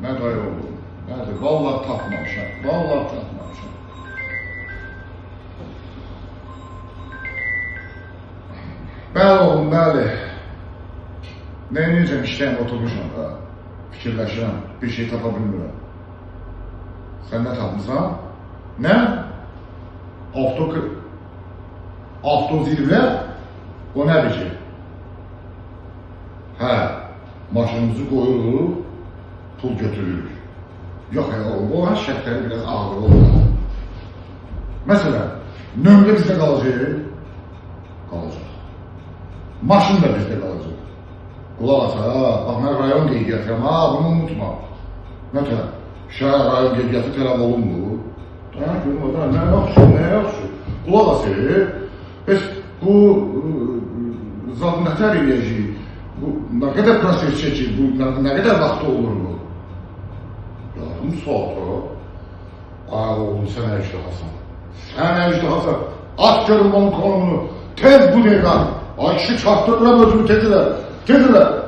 Nə dayı oğlum? Nədir? Vallahi tapmamışam. Vallahi tapmamışam. Bəli oğlum, bəli. Neyinəcəm işləyəm oturmuşam da. Fikirləşirəm, bir şey tapa bilmirəm. Sən nə tapmısan? Nə? Avtozirvə? O nədir ki? Hə, maşınımızı qoyuruq, pul götürürük. Yox ya, o şərtləri biraz ağır olur. Məsələn, nömrə bizdə qalacaq. Qalacaq. Maşın da bizdə qalacaq. Qulaq asa, bax mən rayon qeydiyyatıyam, ha, bunu unutma. Nətər, şəhər rayon qeydiyyatı tələb olunmur. Dayan görüm, nə yaxşı, nə yaxşı. Qulaq asa, heç bu zat nətər eləyəcək, bu nə qədər proses çəkir, bu nə qədər vaxtda olur bu? Yarım saat o. Ay oğlum, sən əjdahasan. Sən əjdahasan. At görüm onun konumunu. Tez bu dəqiqə. Ay kişi çarptırıram özümü tezirə. Tezirə.